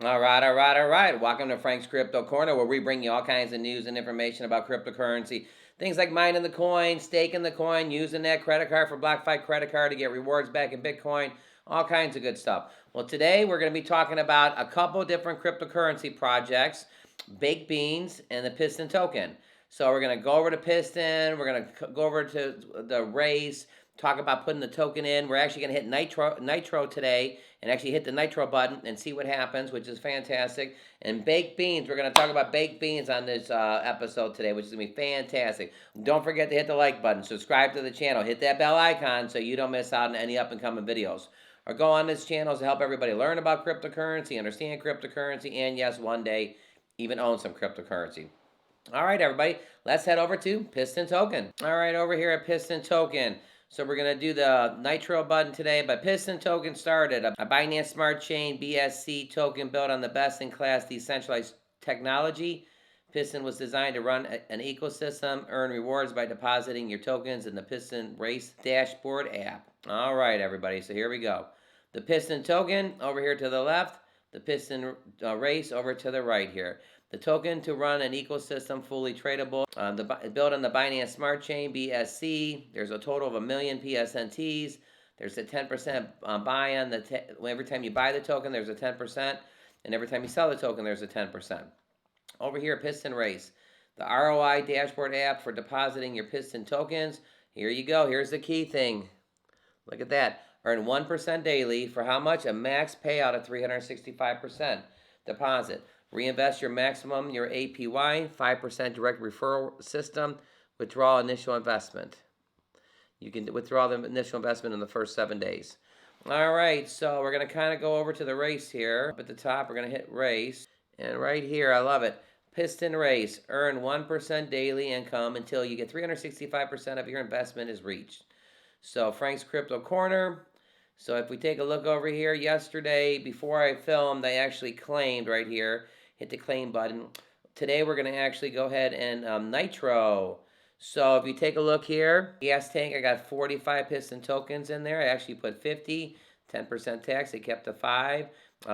All right, all right, all right. Welcome to Frank's Crypto Corner, where we bring you all kinds of news and information about cryptocurrency. Things like mining the coin, staking the coin, using that credit card for BlockFi credit card to get rewards back in Bitcoin, all kinds of good stuff. Well, today we're going to be talking about a couple different cryptocurrency projects, Baked Beans and the Piston Token. So we're going to go over to Piston, we're going to go over to the race, talk about putting the token in. We're actually going to hit Nitro today and actually hit the Nitro button and see what happens, which is fantastic. And baked beans, we're going to talk about baked beans on this episode today, which is going to be fantastic. Don't forget to hit the like button, subscribe to the channel, hit that bell icon so you don't miss out on any up and coming videos. Our goal on this channel is to help everybody learn about cryptocurrency, understand cryptocurrency, and yes, one day even own some cryptocurrency. All right, everybody, let's head over to Piston Token. All right, over here at Piston Token. So we're going to do the Nitro button today, but Piston Token started a Binance Smart Chain BSC token built on the best-in-class decentralized technology. Piston was designed to run an ecosystem, earn rewards by depositing your tokens in the Piston Race dashboard app. All right, everybody, so here we go. The Piston Token over here to the left, the Piston Race over to the right here. The token to run an ecosystem fully tradable, built on the Binance Smart Chain, BSC. There's a total of 1 million PSNTs. There's a 10% buy on every time you buy the token, there's a 10%. And every time you sell the token, there's a 10%. Over here, Piston Race, the ROI dashboard app for depositing your Piston tokens. Here you go. Here's the key thing. Look at that. Earn 1% daily for how much? A max payout of 365% deposit. Reinvest your maximum, your APY, 5% direct referral system, withdraw initial investment. You can withdraw the initial investment in the first 7 days. All right, so we're going to kind of go over to the race here. Up at the top, we're going to hit race. And right here, I love it. Piston Race, earn 1% daily income until you get 365% of your investment is reached. So Frank's Crypto Corner. So if we take a look over here, yesterday, before I filmed, I actually claimed right here. Hit the claim button. Today we're going to actually go ahead and Nitro. So if you take a look here, gas tank, I got 45 Piston tokens in there. I actually put 50, 10% tax. It kept the 5.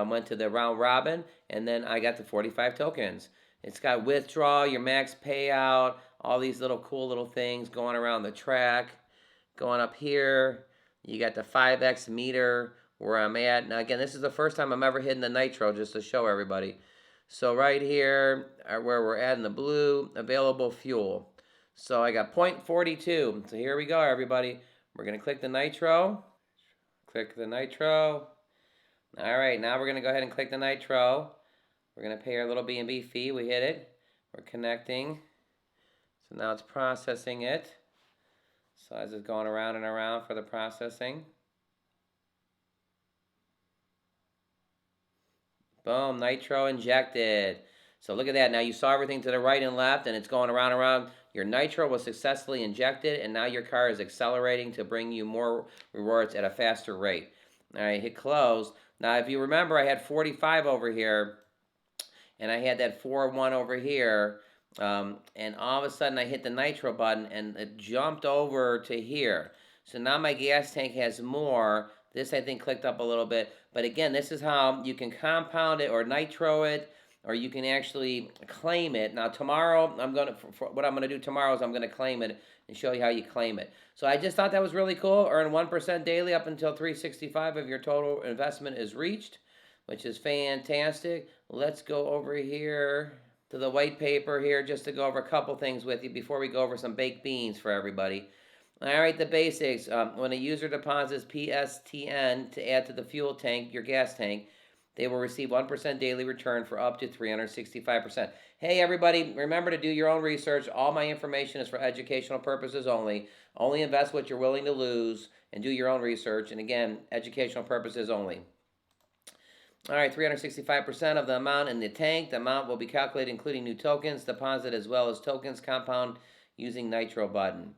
Went to the round robin, and then I got the 45 tokens. It's got withdraw, your max payout, all these little cool little things going around the track. Going up here, you got the 5x meter where I'm at. Now again, this is the first time I'm ever hitting the Nitro, just to show everybody. So right here, where we're at in the blue, available fuel. So I got 0.42. So here we go, everybody. We're going to click the Nitro. Click the Nitro. All right, now we're going to go ahead and click the Nitro. We're going to pay our little B&B fee. We hit it. We're connecting. So now it's processing it. So as it's going around and around for the processing. Boom, Nitro injected. So look at that. Now you saw everything to the right and left, and it's going around and around. Your Nitro was successfully injected, and now your car is accelerating to bring you more rewards at a faster rate. All right, hit close. Now, if you remember, I had 45 over here, and I had that 4-1 over here, and all of a sudden I hit the Nitro button, and it jumped over to here. So now my gas tank has more. This, I think, clicked up a little bit. But again, this is how you can compound it or Nitro it, or you can actually claim it. Now, tomorrow, what I'm going to do tomorrow is I'm going to claim it and show you how you claim it. So I just thought that was really cool. Earn 1% daily up until 365 of your total investment is reached, which is fantastic. Let's go over here to the white paper here just to go over a couple things with you before we go over some baked beans for everybody. All right, the basics. When a user deposits PSTN to add to the fuel tank, your gas tank, they will receive 1% daily return for up to 365%. Hey, everybody, remember to do your own research. All my information is for educational purposes only. Only invest what you're willing to lose and do your own research. And again, educational purposes only. All right, 365% of the amount in the tank. The amount will be calculated including new tokens, deposit as well as tokens compound using Nitro button.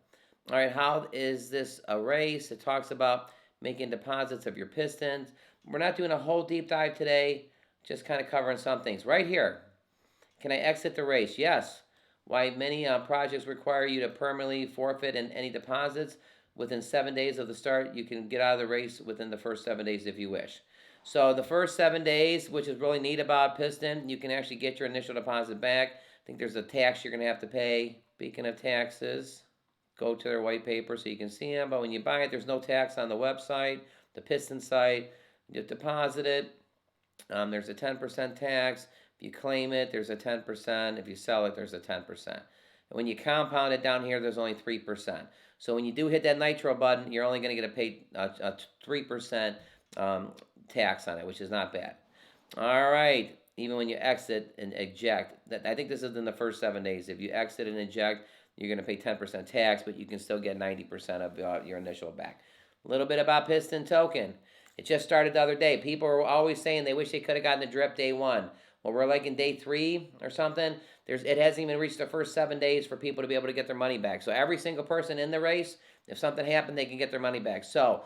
All right, how is this a race? It talks about making deposits of your pistons. We're not doing a whole deep dive today, just kind of covering some things. Right here, can I exit the race? Yes. Why many projects require you to permanently forfeit any deposits. Within 7 days of the start, you can get out of the race within the first 7 days if you wish. So the first 7 days, which is really neat about Piston, you can actually get your initial deposit back. I think there's a tax you're going to have to pay. Speaking of taxes, go to their white paper so you can see them. But when you buy it, there's no tax on the website, the Piston site. You deposit it. There's a 10% tax. If you claim it, there's a 10%. If you sell it, there's a 10%. And when you compound it down here, there's only 3%. So when you do hit that nitro button, you're only going to get a 3% tax on it, which is not bad. All right. Even when you exit and eject, I think this is in the first 7 days. If you exit and eject, you're going to pay 10% tax, but you can still get 90% of your initial back. A little bit about Piston Token. It just started the other day. People are always saying they wish they could have gotten the drip day 1. Well, we're like in day 3 or something. It hasn't even reached the first 7 days for people to be able to get their money back. So every single person in the race, if something happened, they can get their money back. So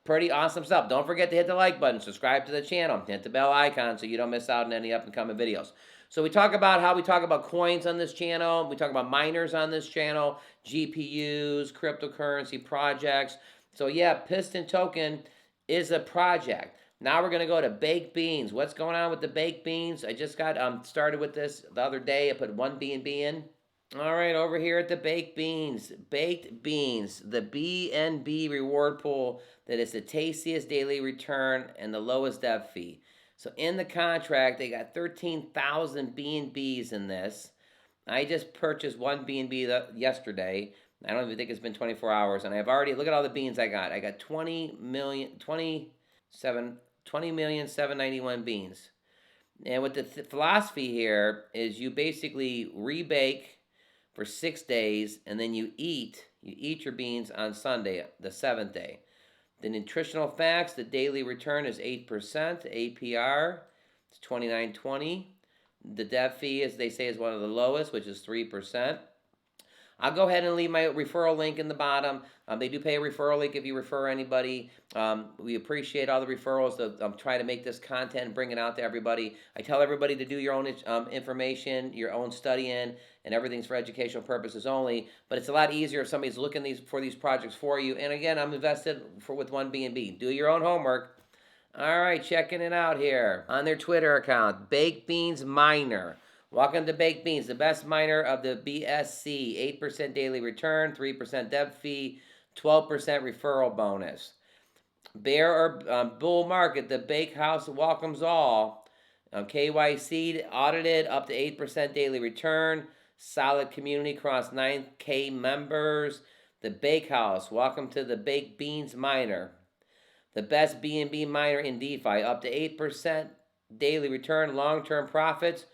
pretty awesome stuff. Don't forget to hit the like button, subscribe to the channel, hit the bell icon so you don't miss out on any up and coming videos. So we talk about how we talk about coins on this channel. We talk about miners on this channel, GPUs, cryptocurrency projects. So yeah, Piston Token is a project. Now we're going to go to baked beans. What's going on with the baked beans? I just got started with this the other day. I put one BNB in. All right, over here at the baked beans, the BNB reward pool that is the tastiest daily return and the lowest dev fee. So in the contract, they got 13,000 BNBs in this. I just purchased one BNB yesterday. I don't even think it's been 24 hours, and I've already, look at all the beans I got. I got 20,791 beans. And what the philosophy here is you basically rebake for 6 days, and then you eat your beans on Sunday, the 7th day. The nutritional facts, the daily return is 8%, APR is 29.20. The dev fee, as they say, is one of the lowest, which is 3%. I'll go ahead and leave my referral link in the bottom. They do pay a referral link if you refer anybody. We appreciate all the referrals. I'm trying to make this content and bring it out to everybody. I tell everybody to do your own information, your own studying, and everything's for educational purposes only. But it's a lot easier if somebody's looking for these projects for you. And again, I'm invested with one BNB. Do your own homework. All right, checking it out here on their Twitter account, Baked Beans Miner. Welcome to Baked Beans, the best miner of the BSC. 8% daily return, 3% dev fee, 12% referral bonus. Bear or bull market, the Bake House welcomes all. KYC audited up to 8% daily return. Solid community across 9K members. The Bake House, welcome to the Baked Beans Miner. The best BNB miner in DeFi, up to 8% daily return, long-term profits.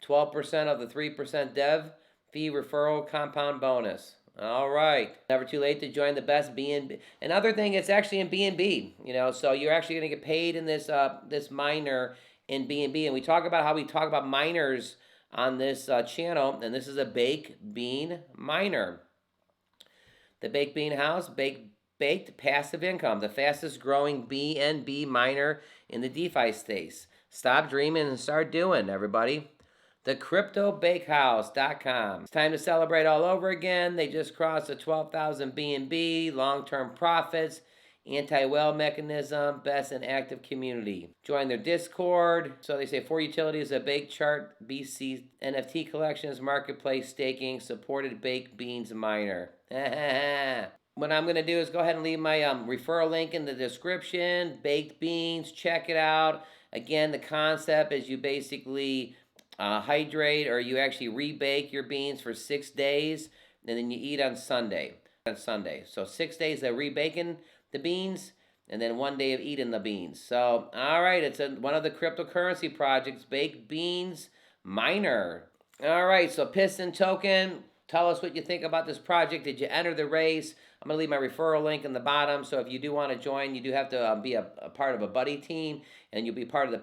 12% of the 3% dev fee referral compound bonus. All right. Never too late to join the best BNB. Another thing, it's actually in BNB, so you're actually going to get paid in this this miner in BNB. And we talk about how we talk about miners on this channel, and this is a baked bean miner. The Baked Bean House, baked passive income, the fastest growing BNB miner in the DeFi space. Stop dreaming and start doing, everybody. TheCryptoBakehouse.com. It's time to celebrate all over again. They just crossed the 12,000 BNB, long-term profits, anti-whale mechanism, best and active community. Join their Discord. So they say 4 utilities, a bake chart, BC NFT collections, marketplace staking, supported baked beans miner. What I'm going to do is go ahead and leave my referral link in the description. Baked beans, check it out. Again, the concept is you basically hydrate, or you actually rebake your beans for 6 days, and then you eat on Sunday. So 6 days of rebaking the beans, and then 1 day of eating the beans. So, all right, it's one of the cryptocurrency projects, Baked Beans Miner. All right, so Piston Token, tell us what you think about this project. Did you enter the race? I'm going to leave my referral link in the bottom, so if you do want to join, you do have to be a part of a buddy team, and you'll be part of the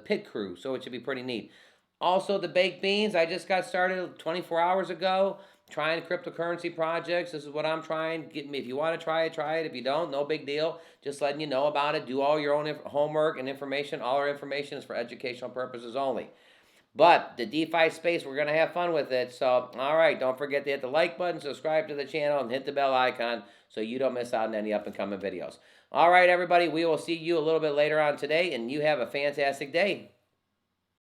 pit crew, so it should be pretty neat. Also, the baked beans, I just got started 24 hours ago trying cryptocurrency projects. This is what I'm trying. If you want to try it, try it. If you don't, no big deal. Just letting you know about it. Do all your own homework and information. All our information is for educational purposes only. But the DeFi space, we're going to have fun with it. So, all right, don't forget to hit the like button, subscribe to the channel, and hit the bell icon so you don't miss out on any up-and-coming videos. All right, everybody, we will see you a little bit later on today, and you have a fantastic day.